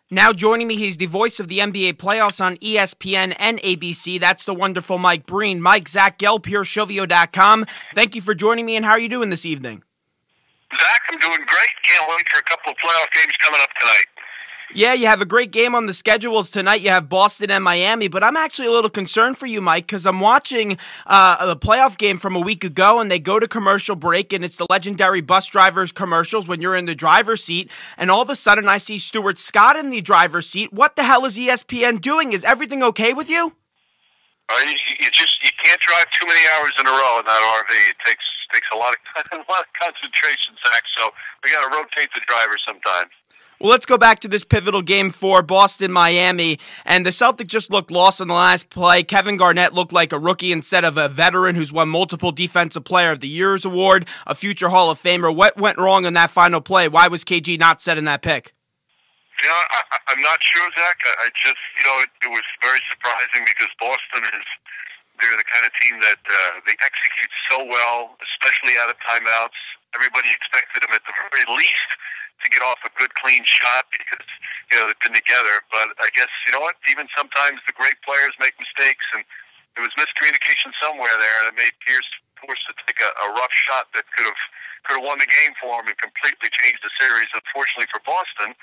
Now joining me, he's the voice of the NBA playoffs on ESPN and ABC. That's the wonderful Mike Breen. Mike, Zach Gelb here, Shovio.com. Thank you for joining me, and how are you doing this evening? Zach, I'm doing great. Can't wait for a couple of playoff games coming up tonight. Yeah, you have a great game on the schedules tonight. You have Boston and Miami, but I'm actually a little concerned for you, Mike, because I'm watching the playoff game from a week ago, and they go to commercial break, and it's the legendary bus drivers commercials when you're in the driver's seat, and all of a sudden I see Stuart Scott in the driver's seat. What the hell is ESPN doing? Is everything okay with you? You can't drive too many hours in a row in that RV. It takes a lot of concentration, Zach. So we got to rotate the drivers sometimes. Well, let's go back to this pivotal game for Boston-Miami, and the Celtics just looked lost in the last play. Kevin Garnett looked like a rookie instead of a veteran who's won multiple Defensive Player of the Year's award, a future Hall of Famer. What went wrong in that final play? Why was KG not set in that pick? You know, I'm not sure, Zach. I just, it was very surprising because Boston they're the kind of team that they execute so well, especially out of timeouts. Everybody expected them at the very least to get off a good, clean shot because, they've been together. But I guess, even sometimes the great players make mistakes, and there was miscommunication somewhere there that made Pierce forced to take a rough shot that could have won the game for him and completely changed the series. Unfortunately for Boston,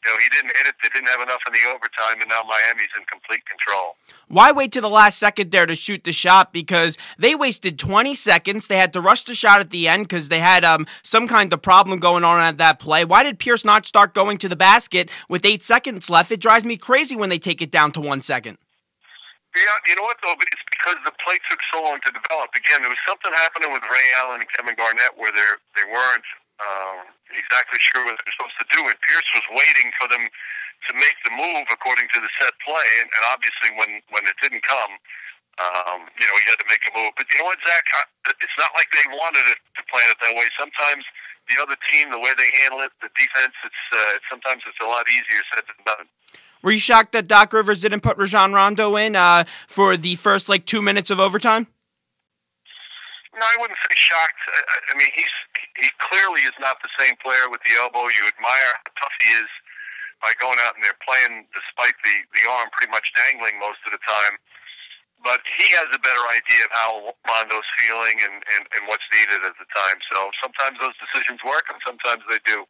he didn't hit it. They didn't have enough in the overtime, and now Miami's in complete control. Why wait to the last second there to shoot the shot? Because they wasted 20 seconds. They had to rush the shot at the end because they had some kind of problem going on at that play. Why did Pierce not start going to the basket with 8 seconds left? It drives me crazy when they take it down to 1 second. Yeah, you know what, though? It's because the play took so long to develop. Again, there was something happening with Ray Allen and Kevin Garnett where they weren't exactly sure what they're supposed to do, and Pierce was waiting for them to make the move according to the set play, and obviously when it didn't come, he had to make a move. But you know what, Zach? It's not like they wanted it to plan it that way. Sometimes the other team, the way they handle it, the defense, sometimes it's a lot easier said than done. Were you shocked that Doc Rivers didn't put Rajon Rondo in for the first 2 minutes of overtime? No, I wouldn't say shocked. I mean, he clearly is not the same player with the elbow. You admire how tough he is by going out and they're playing despite the arm pretty much dangling most of the time. But he has a better idea of how Rondo's feeling and what's needed at the time. So sometimes those decisions work and sometimes they do.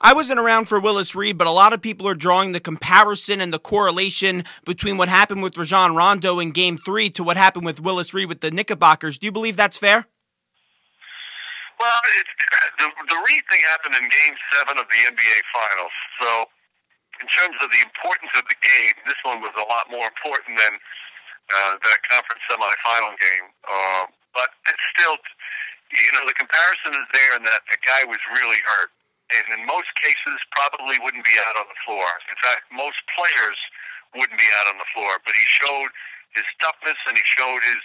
I wasn't around for Willis Reed, but a lot of people are drawing the comparison and the correlation between what happened with Rajon Rondo in Game 3 to what happened with Willis Reed with the Knickerbockers. Do you believe that's fair? Well, the Reed thing happened in Game 7 of the NBA Finals. So in terms of the importance of the game, this one was a lot more important than that conference semifinal game. But it's still, the comparison is there in that the guy was really hurt. And in most cases, probably wouldn't be out on the floor. In fact, most players wouldn't be out on the floor. But he showed his toughness and he showed his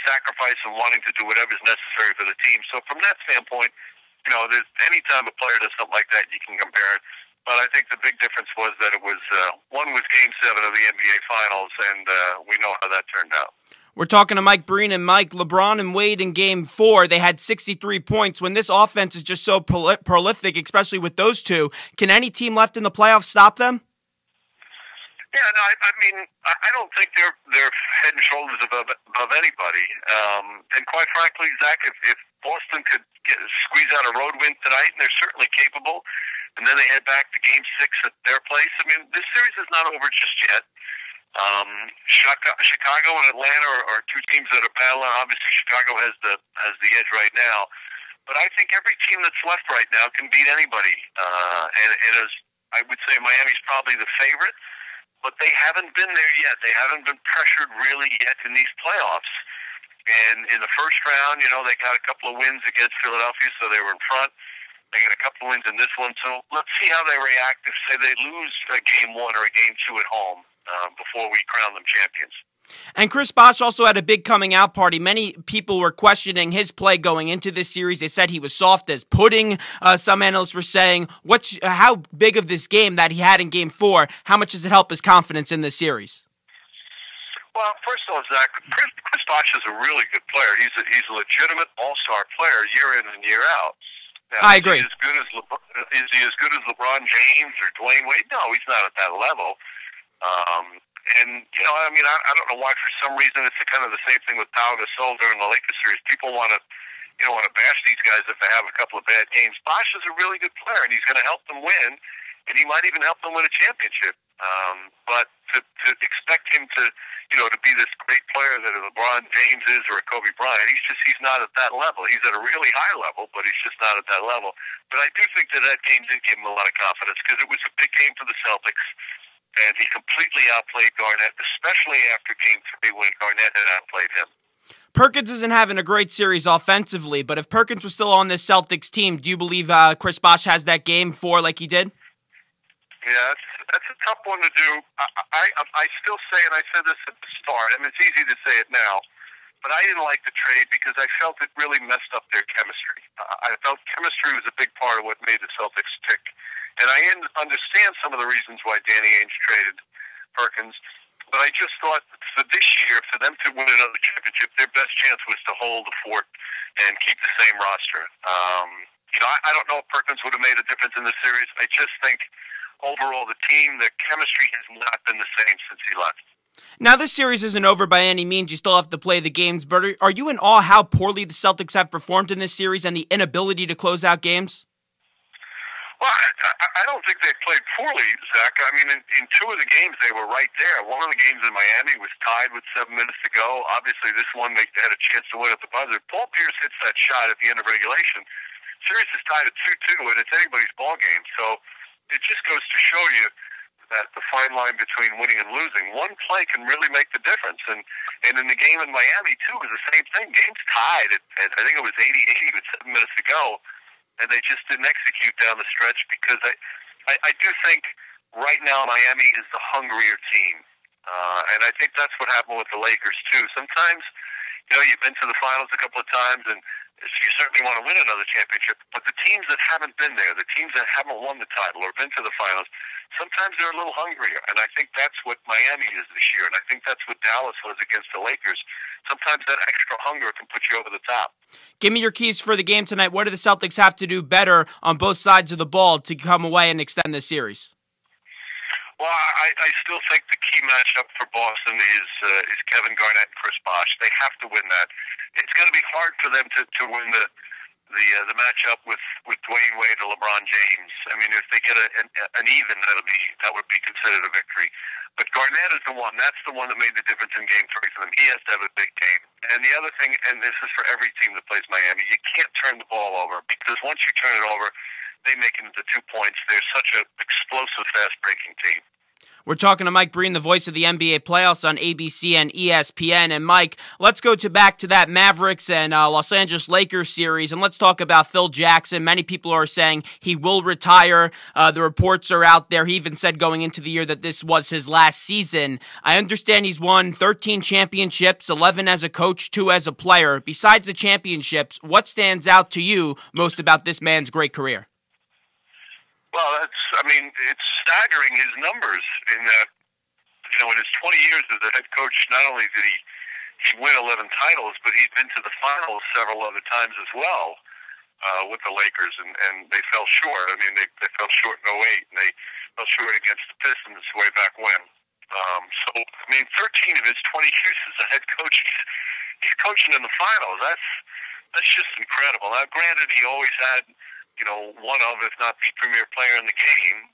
sacrifice and wanting to do whatever's necessary for the team. So from that standpoint, there's any time a player does something like that, you can compare it. But I think the big difference was that it was one was Game 7 of the NBA Finals, and we know how that turned out. We're talking to Mike Breen, and Mike, LeBron and Wade in Game 4, they had 63 points. When this offense is just so prolific, especially with those two, can any team left in the playoffs stop them? Yeah, no, I mean, I don't think they're head and shoulders above anybody. And quite frankly, Zach, if Boston could squeeze out a road win tonight, and they're certainly capable, and then they head back to Game 6 at their place, I mean, this series is not over just yet. Chicago and Atlanta are two teams that are battling. Obviously, Chicago has the edge right now, but I think every team that's left right now can beat anybody. And as I would say, Miami's probably the favorite, but they haven't been there yet. They haven't been pressured really yet in these playoffs. And in the first round, they got a couple of wins against Philadelphia, so they were in front. They got a couple of wins in this one, so let's see how they react if, say, they lose a Game 1 or a Game 2 at home before we crown them champions. And Chris Bosh also had a big coming out party. Many people were questioning his play going into this series. They said he was soft as pudding. Some analysts were saying, how big of this game that he had in Game 4, how much does it help his confidence in this series? Well, first of all, Zach, Chris Bosh is a really good player. He's a legitimate all-star player year in and year out. Now, I is he agree. as good as LeBron James or Dwayne Wade? No, he's not at that level. And I mean, I don't know why. For some reason, it's kind of the same thing with Pau Gasol during the Lakers series. People want to bash these guys if they have a couple of bad games. Bosh is a really good player, and he's going to help them win, and he might even help them win a championship. But to expect him to be this great player that a LeBron James is or a Kobe Bryant, he's not at that level. He's at a really high level, but he's just not at that level. But I do think that game did give him a lot of confidence because it was a big game for the Celtics, and he completely outplayed Garnett, especially after Game 3 when Garnett had outplayed him. Perkins isn't having a great series offensively, but if Perkins was still on this Celtics team, do you believe Chris Bosh has that game 4 like he did? Yeah, that's a tough one to do. I still say, and I said this at the start, I mean, it's easy to say it now, but I didn't like the trade because I felt it really messed up their chemistry. I felt chemistry was a big part of what made the Celtics tick. And I understand some of the reasons why Danny Ainge traded Perkins, but I just thought for this year, for them to win another championship, their best chance was to hold the fort and keep the same roster. I don't know if Perkins would have made a difference in this series. I just think overall the team, their chemistry has not been the same since he left. Now, this series isn't over by any means. You still have to play the games, but are you in awe how poorly the Celtics have performed in this series and the inability to close out games? Well, I don't think they played poorly, Zach. I mean, in 2 of the games, they were right there. One of the games in Miami was tied with 7 minutes to go. Obviously, this one, they had a chance to win at the buzzer. Paul Pierce hits that shot at the end of regulation. Series is tied at 2-2, and it's anybody's ball game. So it just goes to show you that the fine line between winning and losing, one play can really make the difference. And in the game in Miami, too, it was the same thing. Game's tied at I think it was 80-80 with 7 minutes to go. And they just didn't execute down the stretch because I do think right now Miami is the hungrier team. And I think that's what happened with the Lakers, too. Sometimes, you've been to the finals a couple of times, and you certainly want to win another championship. But the teams that haven't been there, the teams that haven't won the title or been to the finals, sometimes they're a little hungrier. And I think that's what Miami is this year. And I think that's what Dallas was against the Lakers. Sometimes that extra hunger can put you over the top. Give me your keys for the game tonight. What do the Celtics have to do better on both sides of the ball to come away and extend this series? Well, I still think the key matchup for Boston is Kevin Garnett and Chris Bosh. They have to win that. It's going to be hard for them to win the matchup with Dwayne Wade or LeBron James. I mean, if they get an even, that would be considered a victory. But Garnett is the one. That's the one that made the difference in Game 3 for them. He has to have a big game. And the other thing, and this is for every team that plays Miami, you can't turn the ball over because once you turn it over, they make it into 2 points. They're such an explosive, fast-breaking team. We're talking to Mike Breen, the voice of the NBA playoffs on ABC and ESPN. And Mike, let's go back to that Mavericks and Los Angeles Lakers series, and let's talk about Phil Jackson. Many people are saying he will retire. The reports are out there. He even said going into the year that this was his last season. I understand he's won 13 championships, 11 as a coach, 2 as a player. Besides the championships, what stands out to you most about this man's great career? Well, it's staggering, his numbers in that, in his 20 years as a head coach, not only did he win 11 titles, but he's been to the finals several other times as well with the Lakers, and they fell short. I mean, they fell short in 08, and they fell short against the Pistons way back when. 13 of his 20 years as a head coach, he's coaching in the finals. That's just incredible. Now, granted, he always had one of, if not the premier player in the game.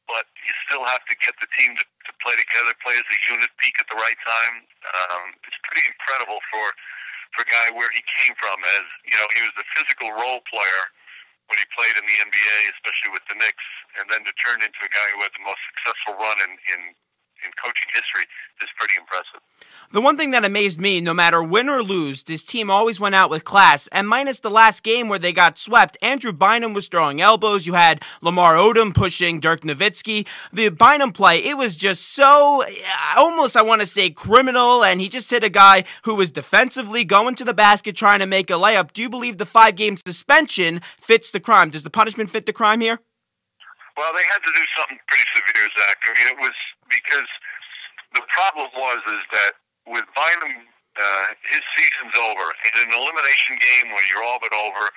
But you still have to get the team to play together, play as a unit, peak at the right time. It's pretty incredible for a guy where he came from. As he was a physical role player when he played in the NBA, especially with the Knicks, and then to turn into a guy who had the most successful run in coaching history is pretty impressive. The one thing that amazed me, no matter win or lose, this team always went out with class. And minus the last game where they got swept, Andrew Bynum was throwing elbows. You had Lamar Odom pushing Dirk Nowitzki. The Bynum play, it was just so, almost I want to say criminal. And he just hit a guy who was defensively going to the basket trying to make a layup. Do you believe the 5-game suspension fits the crime? Does the punishment fit the crime here? Well, they had to do something pretty severe, Zach. I mean, it was because the problem is that with Bynum, his season's over. In an elimination game where you're all but over,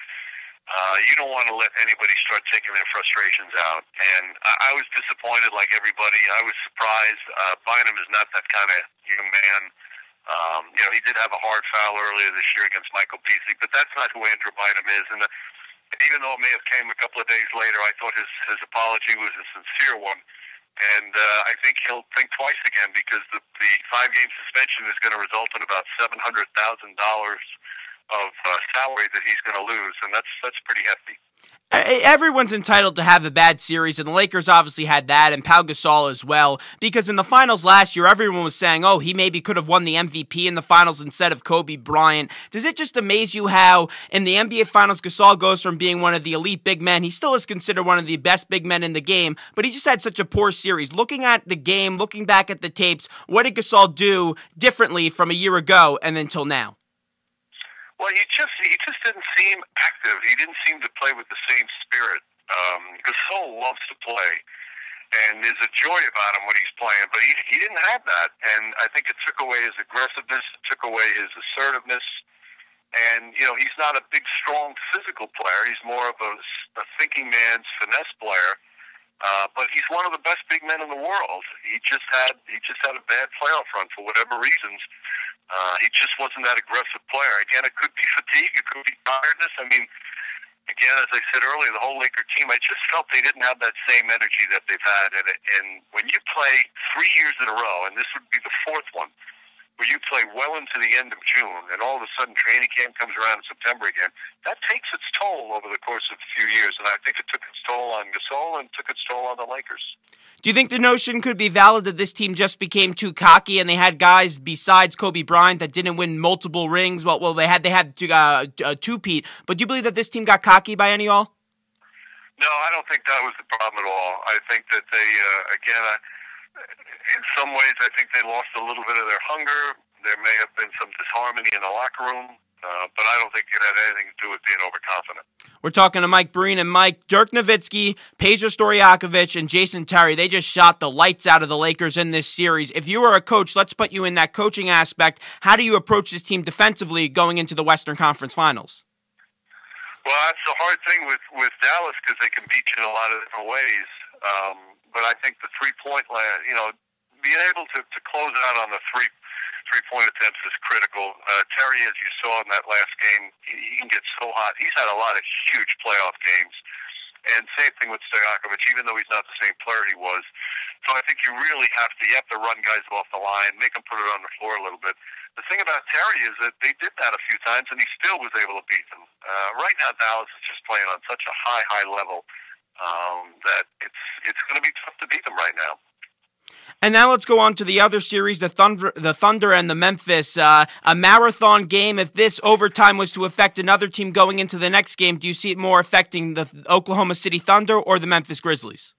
You don't want to let anybody start taking their frustrations out. And I was disappointed like everybody. I was surprised. Bynum is not that kind of young man. He did have a hard foul earlier this year against Michael Beasley, but that's not who Andrew Bynum is. And even though it may have came a couple of days later, I thought his apology was a sincere one. And I think he'll think twice again, because the 5-game suspension is going to result in about $700,000 of salary that he's going to lose, and that's pretty hefty. Everyone's entitled to have a bad series, and the Lakers obviously had that, and Pau Gasol as well, because in the finals last year, everyone was saying, oh, he maybe could have won the MVP in the finals instead of Kobe Bryant. Does it just amaze you how in the NBA Finals, Gasol goes from being one of the elite big men, he still is considered one of the best big men in the game, but he just had such a poor series. Looking at the game, looking back at the tapes, what did Gasol do differently from a year ago and until now? Well, he just didn't seem active. He didn't seem to play with the same spirit. Gasol loves to play, and there's a joy about him when he's playing, but he didn't have that. And I think it took away his aggressiveness, it took away his assertiveness. And, he's not a big, strong physical player. He's more of a thinking man's finesse player. But he's one of the best big men in the world. He just had a bad playoff run for whatever reasons. He just wasn't that aggressive player. Again, it could be fatigue, it could be tiredness. I mean, again, as I said earlier, the whole Laker team, I just felt they didn't have that same energy that they've had. And when you play 3 years in a row, and this would be the 4th one, where you play well into the end of June, and all of a sudden training camp comes around in September again, that takes its toll over the course of a few years. And I think it took its toll on Gasol and took its toll on the Lakers. Do you think the notion could be valid that this team just became too cocky and they had guys besides Kobe Bryant that didn't win multiple rings? Well, they had a two-peat, but do you believe that this team got cocky by any all? No, I don't think that was the problem at all. I think that they, in some ways, I think they lost a little bit of their hunger. There may have been some disharmony in the locker room. But I don't think it had anything to do with being overconfident. We're talking to Mike Breen, and Mike, Dirk Nowitzki, Peja Stojakovic, and Jason Terry, they just shot the lights out of the Lakers in this series. If you were a coach, let's put you in that coaching aspect. How do you approach this team defensively going into the Western Conference Finals? Well, that's the hard thing with Dallas, because they can beat you in a lot of different ways. But I think the three-point line, being able to close out on the three-point attempts is critical. Terry, as you saw in that last game, he can get so hot. He's had a lot of huge playoff games. And same thing with Stojakovic, even though he's not the same player he was. So I think you have to run guys off the line, make them put it on the floor a little bit. The thing about Terry is that they did that a few times, and he still was able to beat them. Right now, Dallas is just playing on such a high level that it's going to be tough to beat them right now. And now let's go on to the other series, the Thunder and the Memphis. A marathon game. If this overtime was to affect another team going into the next game, do you see it more affecting the Oklahoma City Thunder or the Memphis Grizzlies?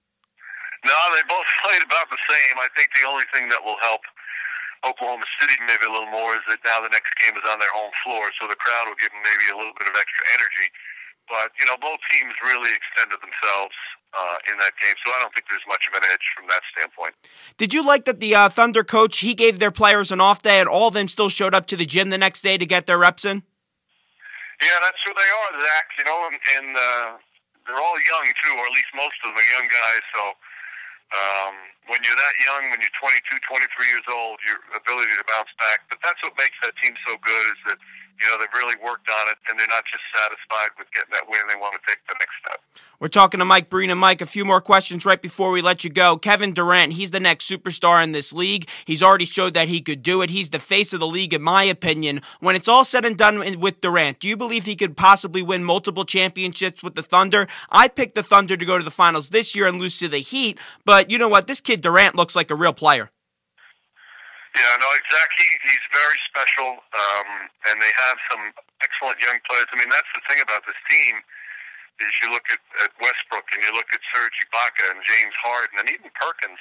No, they both played about the same. I think the only thing that will help Oklahoma City maybe a little more is that now the next game is on their home floor, so the crowd will give them maybe a little bit of extra energy. But, both teams really extended themselves in that game, so I don't think there's much of an edge from that standpoint. Did you like that the Thunder coach, he gave their players an off day and all of them still showed up to the gym the next day to get their reps in? Yeah, that's who they are, Zach, and they're all young, too, or at least most of them are young guys, so when you're that young, when you're 22, 23 years old, your ability to bounce back, but that's what makes that team so good is that they've really worked on it, and they're not just satisfied with getting that win. They want to take the next step. We're talking to Mike Breen. And Mike, a few more questions right before we let you go. Kevin Durant, he's the next superstar in this league. He's already showed that he could do it. He's the face of the league, in my opinion. When it's all said and done with Durant, do you believe he could possibly win multiple championships with the Thunder? I picked the Thunder to go to the finals this year and lose to the Heat, but you know what? This kid Durant looks like a real player. Yeah, no, exactly. He's very special, and they have some excellent young players. I mean, that's the thing about this team is you look at Westbrook and you look at Serge Ibaka and James Harden and even Perkins.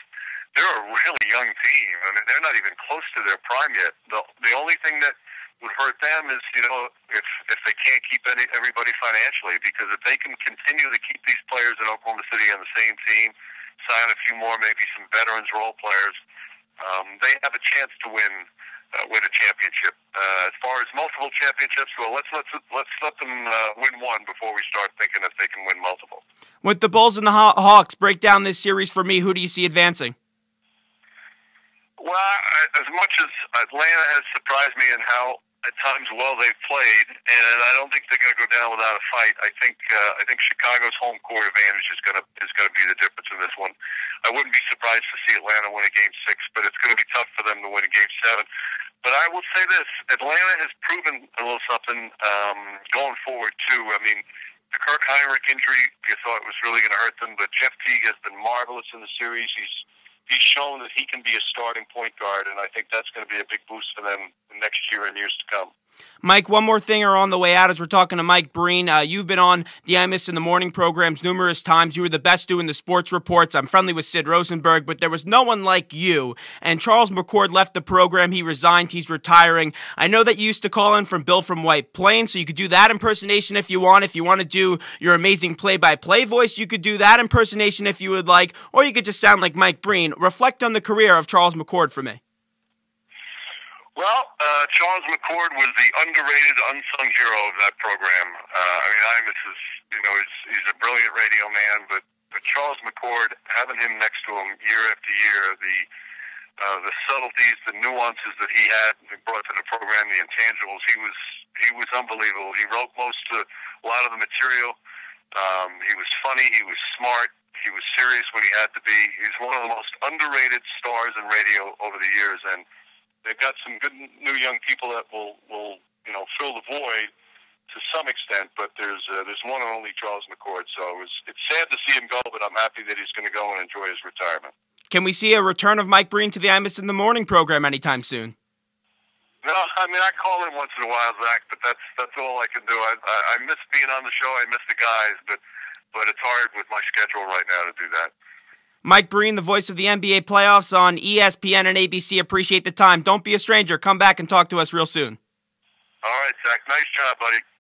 They're a really young team. I mean, they're not even close to their prime yet. The only thing that would hurt them is, if they can't keep everybody financially, because if they can continue to keep these players in Oklahoma City on the same team, sign a few more, maybe some veterans role players, they have a chance to win win a championship. As far as multiple championships go, let's let them win one before we start thinking if they can win multiple. With the Bulls and the Hawks, break down this series for me. Who do you see advancing? Well, as much as Atlanta has surprised me in how at times well they've played, and I don't think they're going to go down without a fight. I think Chicago's home court advantage is going to be the difference in this one. I wouldn't be surprised to see Atlanta win a Game 6, but it's going to be tough for them to win a Game 7. But I will say this: Atlanta has proven a little something going forward too. I mean, the Kirk Heinrich injury, you thought it was really going to hurt them, but Jeff Teague has been marvelous in the series. He's shown that he can be a starting point guard, and I think that's going to be a big boost for them next year and years to come. Mike, one more thing are on the way out as we're talking to Mike Breen. You've been on the Imus in the Morning programs numerous times. You were the best doing the sports reports. I'm friendly with Sid Rosenberg, but there was no one like you. And Charles McCord left the program. He resigned. He's retiring. I know that you used to call in from Bill from White Plains, so you could do that impersonation if you want. If you want to do your amazing play-by-play voice, you could do that impersonation if you would like, or you could just sound like Mike Breen. Reflect on the career of Charles McCord for me. Well, Charles McCord was the underrated, unsung hero of that program. I mean, Imus is, he's a brilliant radio man, but Charles McCord, having him next to him year after year, the subtleties, the nuances that he had brought to the program, the intangibles, he was unbelievable. He wrote a lot of the material. He was funny. He was smart. He was serious when he had to be. He's one of the most underrated stars in radio over the years, and they've got some good new young people that will fill the void to some extent, but there's one and only Charles McCord. So it's sad to see him go, but I'm happy that he's going to go and enjoy his retirement. Can we see a return of Mike Breen to the Imus in the Morning program anytime soon? No, I mean I call in once in a while, Zach, but that's all I can do. I miss being on the show. I miss the guys, but it's hard with my schedule right now to do that. Mike Breen, the voice of the NBA playoffs on ESPN and ABC. Appreciate the time. Don't be a stranger. Come back and talk to us real soon. All right, Zach. Nice job, buddy.